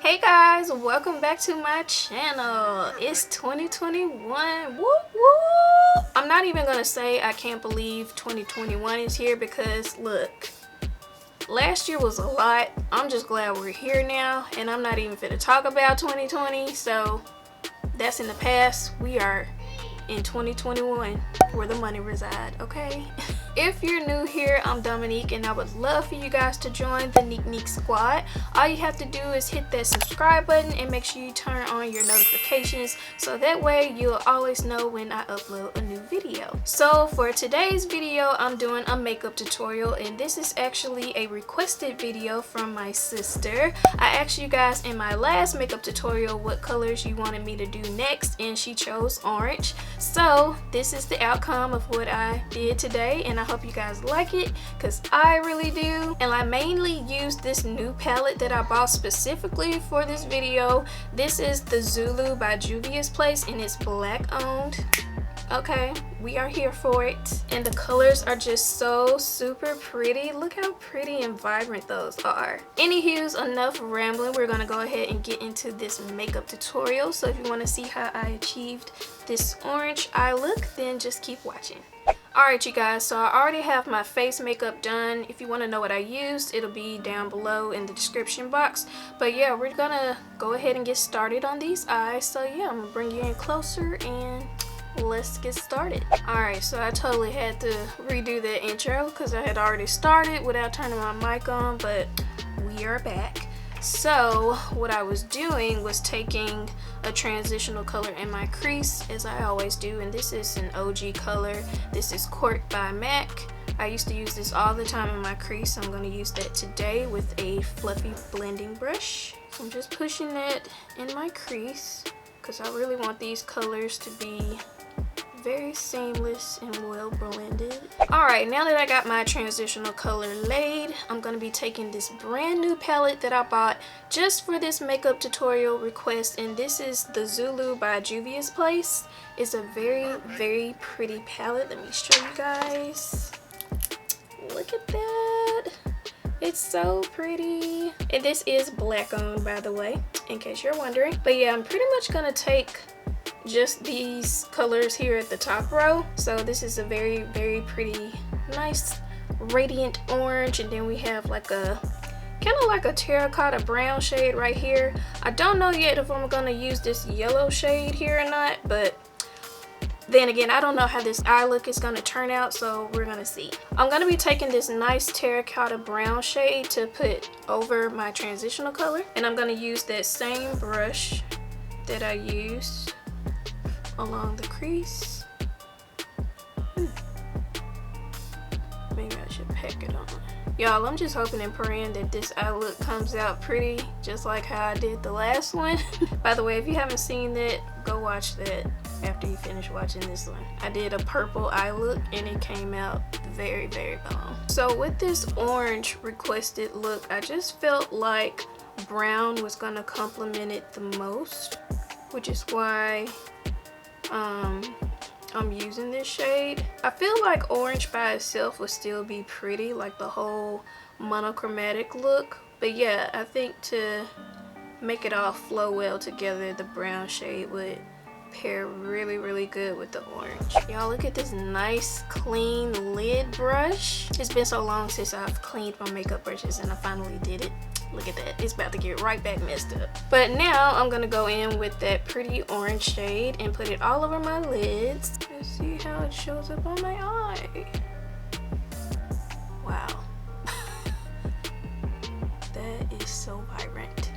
Hey guys, welcome back to my channel. It's 2021. Woo woo! I'm not even gonna say I can't believe 2021 is here because look, last year was a lot. I'm just glad we're here now, and I'm not even finna talk about 2020, so that's in the past. We are in 2021 where the money reside, okay? If you're new here, I'm Dominique, and I would love for you guys to join the NiqueNique squad. All you have to do is hit that subscribe button and make sure you turn on your notifications so that way you'll always know when I upload a new video. So for today's video, I'm doing a makeup tutorial, and this is actually a requested video from my sister. I asked you guys in my last makeup tutorial what colors you wanted me to do next, and she chose orange. So this is the outcome of what I did today, and I hope you guys like it because I really do. And I mainly used this new palette that I bought specifically for this video. This is the Zulu by Juvia's Place, and it's black owned. Okay, we are here for it, and the colors are just so super pretty. Look how pretty and vibrant those are. Anywho's, enough rambling. We're gonna go ahead and get into this makeup tutorial. So if you want to see how I achieved this orange eye look, then just keep watching. Alright you guys, so I already have my face makeup done. If you want to know what I used, it'll be down below in the description box. But yeah, we're gonna go ahead and get started on these eyes. So yeah, I'm gonna bring you in closer and let's get started. Alright, so I totally had to redo the intro because I had already started without turning my mic on, but we are back. So what I was doing was taking a transitional color in my crease, as I always do, and this is an OG color. This is Court by MAC. I used to use this all the time in my crease. I'm going to use that today with a fluffy blending brush. So I'm just pushing that in my crease because I really want these colors to be very seamless and well blended. Alright, now that I got my transitional color laid, I'm going to be taking this brand new palette that I bought just for this makeup tutorial request, and this is the Zulu by Juvia's Place. It's a very pretty palette. Let me show you guys. Look at that. It's so pretty. And this is black owned, by the way, in case you're wondering. But yeah, I'm pretty much going to take just these colors here at the top row. So this is a very pretty, nice radiant orange, and then we have like a kind of like a terracotta brown shade right here. I don't know yet if I'm gonna use this yellow shade here or not, but then again, I don't know how this eye look is gonna turn out, so we're gonna see. I'm gonna be taking this nice terracotta brown shade to put over my transitional color, and I'm gonna use that same brush that I used along the crease. Maybe I should pack it on. Y'all, I'm just hoping and praying that this eye look comes out pretty, just like how I did the last one. By the way, if you haven't seen that, go watch that after you finish watching this one. I did a purple eye look, and it came out very bomb. So with this orange requested look, I just felt like brown was gonna complement it the most, which is why I'm using this shade. I feel like orange by itself would still be pretty, like the whole monochromatic look, but yeah, I think to make it all flow well together, the brown shade would pair really good with the orange. Y'all, look at this nice clean lid brush. It's been so long since I've cleaned my makeup brushes, and I finally did it. Look at that, it's about to get right back messed up. But now I'm gonna go in with that pretty orange shade and put it all over my lids. Let's see how it shows up on my eye. Wow. That is so vibrant.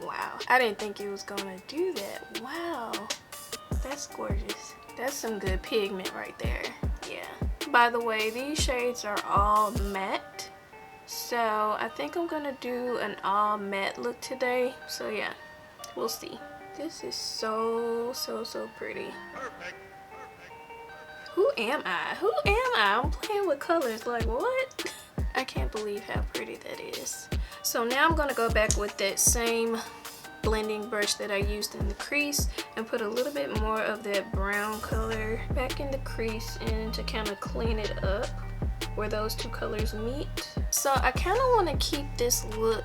Wow, I didn't think it was gonna do that. Wow, that's gorgeous. That's some good pigment right there. Yeah. By the way, these shades are all matte, so I think I'm gonna do an all matte look today. So yeah, we'll see. This is so pretty. Who am I? I'm playing with colors, like what? I can't believe how pretty that is. So now I'm gonna go back with that same blending brush that I used in the crease and put a little bit more of that brown color back in the crease and to kind of clean it up. where those two colors meet. So I kind of want to keep this look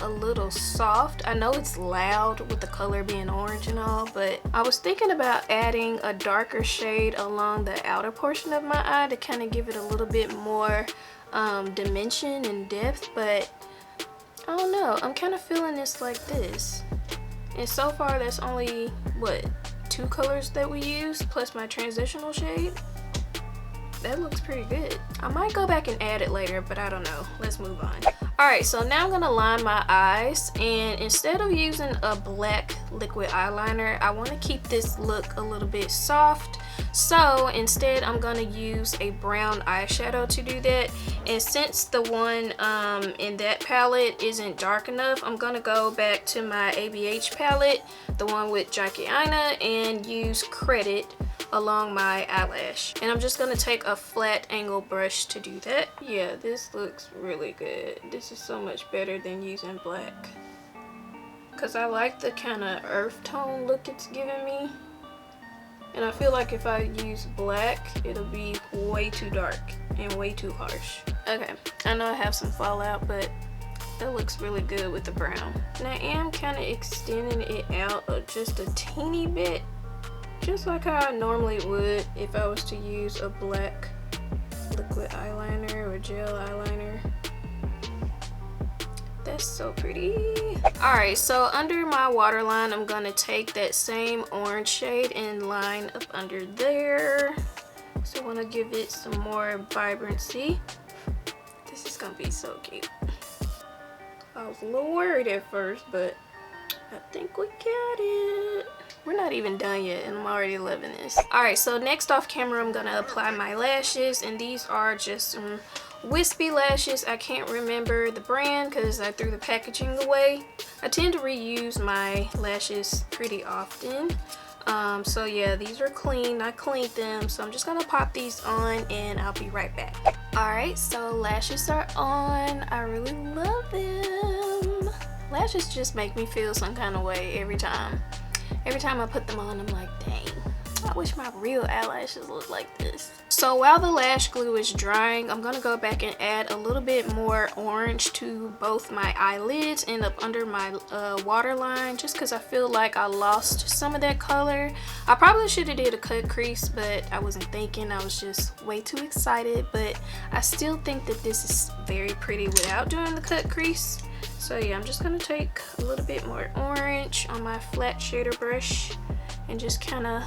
a little soft. I know it's loud with the color being orange and all, but I was thinking about adding a darker shade along the outer portion of my eye to kind of give it a little bit more dimension and depth, but I don't know. I'm kind of feeling this like this. And so far that's only, what, 2 colors that we use plus my transitional shade. That looks pretty good. I might go back and add it later, but I don't know. Let's move on. Alright, so now I'm gonna line my eyes, and instead of using a black liquid eyeliner, I want to keep this look a little bit soft. So instead I'm gonna use a brown eyeshadow to do that. And since the one in that palette isn't dark enough, I'm gonna go back to my ABH palette, the one with Jackie Aina, and use Credit along my eyelash. And I'm just gonna take a flat angle brush to do that. Yeah, this looks really good. This is so much better than using black, because I like the kind of earth tone look it's giving me. And I feel like if I use black, it'll be way too dark and way too harsh. Okay, I know I have some fallout, but that looks really good with the brown. And I am kind of extending it out just a teeny bit, just like how I normally would if I was to use a black liquid eyeliner or gel eyeliner. That's so pretty. Alright, so under my waterline, I'm gonna take that same orange shade and line up under there. So I want to give it some more vibrancy. This is gonna be so cute. I was a little worried at first, but I think we got it. We're not even done yet and I'm already loving this. Alright, so next off camera I'm gonna apply my lashes, and these are just some wispy lashes. I can't remember the brand because I threw the packaging away. I tend to reuse my lashes pretty often. So yeah, these are clean. I cleaned them, so I'm just gonna pop these on and I'll be right back. Alright, so lashes are on. I really love them. Lashes just make me feel some kind of way every time. Every time I put them on, I'm like, dang, I wish my real eyelashes looked like this. So while the lash glue is drying, I'm gonna go back and add a little bit more orange to both my eyelids and up under my waterline, just because I feel like I lost some of that color. I probably should have did a cut crease, but I wasn't thinking. I was just way too excited, but I still think that this is very pretty without doing the cut crease. So yeah, I'm just gonna take a little bit more orange on my flat shader brush and just kind of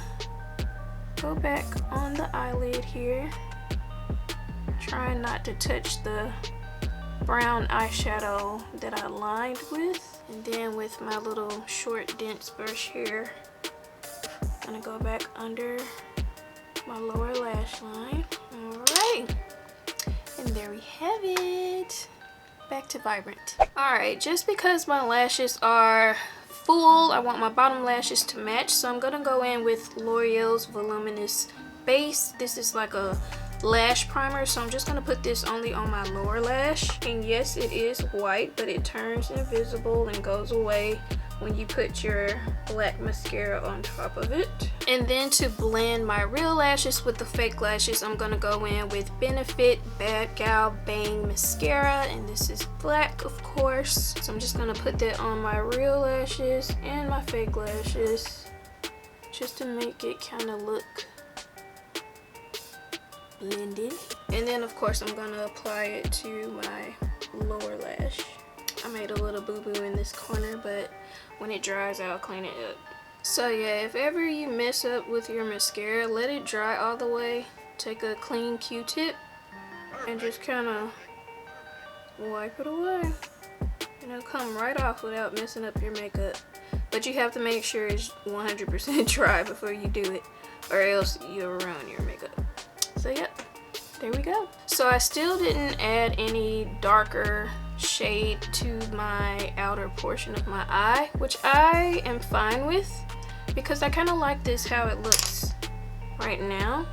go back on the eyelid here, trying not to touch the brown eyeshadow that I lined with. And then with my little short dense brush here, I'm gonna go back under my lower lash line. All right, and there we have it. Back to vibrant. Alright, just because my lashes are full, I want my bottom lashes to match, so I'm gonna go in with L'Oreal's Voluminous Base. This is like a lash primer, so I'm just gonna put this only on my lower lash. And yes, it is white, but it turns invisible and goes away when you put your black mascara on top of it. And then to blend my real lashes with the fake lashes, I'm gonna go in with Benefit Bad Gal Bang Mascara, and this is black, of course. So I'm just gonna put that on my real lashes and my fake lashes, just to make it kind of look blended. And then of course I'm gonna apply it to my lower lash. I made a little boo-boo in this corner, but when it dries, I'll clean it up. So yeah, if ever you mess up with your mascara, let it dry all the way. Take a clean Q-tip and just kind of wipe it away. And it'll come right off without messing up your makeup. But you have to make sure it's 100% dry before you do it, or else you'll ruin your makeup. So yep, there we go. So I still didn't add any darker shade to my outer portion of my eye, which I am fine with because I kind of like this how it looks right now.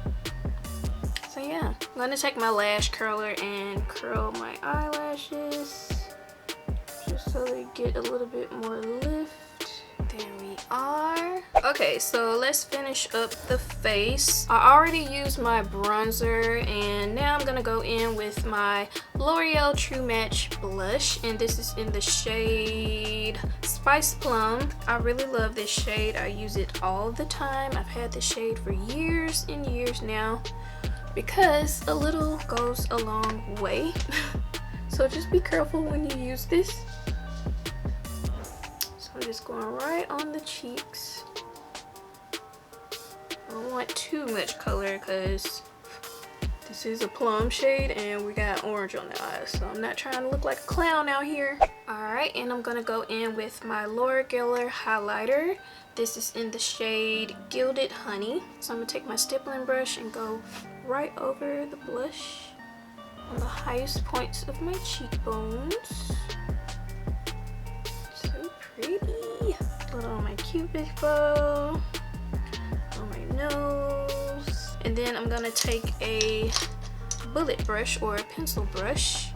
So yeah, I'm gonna take my lash curler and curl my eyelashes just so they get a little bit more lift. There we are. Okay, so let's finish up the face. I already used my bronzer, and now I'm gonna go in with my L'Oreal True Match blush, and this is in the shade Spice Plum. I really love this shade. I use it all the time. I've had this shade for years and years now because a little goes a long way. So just be careful when you use this. So I'm just going right on the cheeks. I don't want too much color because this is a plum shade and we got orange on the eyes, so I'm not trying to look like a clown out here. Alright, and I'm gonna go in with my Laura Geller highlighter. This is in the shade Gilded Honey. So I'm gonna take my stippling brush and go right over the blush on the highest points of my cheekbones. So pretty. A little on my cupid bow, on my nose. And then I'm gonna take a bullet brush or a pencil brush.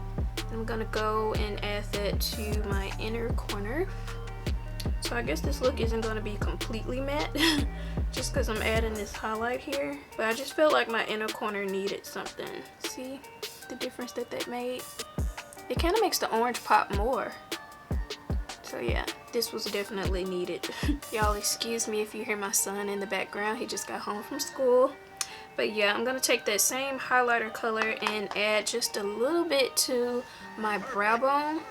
I'm gonna go and add that to my inner corner. So I guess this look isn't gonna be completely matte just because I'm adding this highlight here. But I just felt like my inner corner needed something. See the difference that made? It kind of makes the orange pop more. So yeah, this was definitely needed. Y'all excuse me if you hear my son in the background. He just got home from school. But yeah, I'm gonna take that same highlighter color and add just a little bit to my brow bone,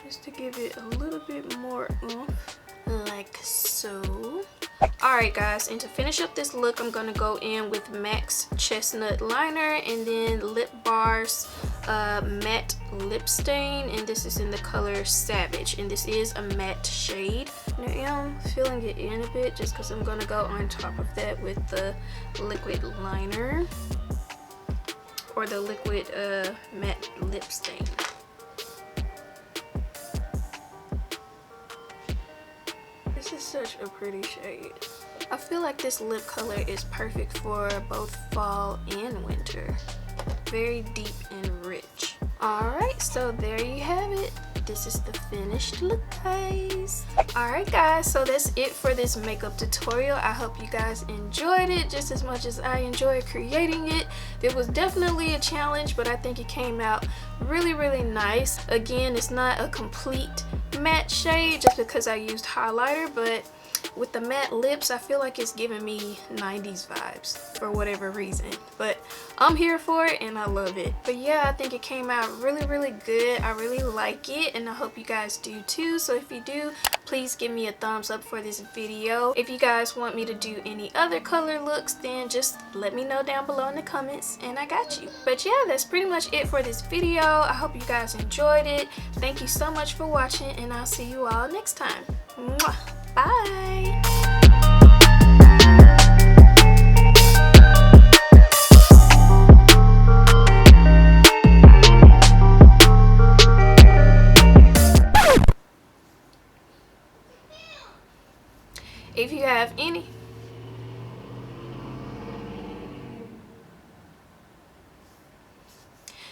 just to give it a little bit more oomph, like so. Alright guys, and to finish up this look, I'm gonna go in with MAC's Chestnut Liner and then Lip Bar's matte lip stain, and this is in the color Savage, and this is a matte shade. Now I'm filling it in a bit just because I'm gonna go on top of that with the liquid liner or the liquid matte lip stain. This is such a pretty shade. I feel like this lip color is perfect for both fall and winter. Very deep and rich. Alright, so there you have it. This is the finished look, guys. Alright guys, so that's it for this makeup tutorial. I hope you guys enjoyed it just as much as I enjoyed creating it. It was definitely a challenge, but I think it came out really, really nice. Again, it's not a complete matte shade just because I used highlighter, but with the matte lips, I feel like it's giving me 90s vibes for whatever reason. But I'm here for it and I love it. But yeah, I think it came out really, really good. I really like it and I hope you guys do too. So if you do, please give me a thumbs up for this video. If you guys want me to do any other color looks, then just let me know down below in the comments and I got you. But yeah, that's pretty much it for this video. I hope you guys enjoyed it. Thank you so much for watching and I'll see you all next time. Mwah. Bye! If you have any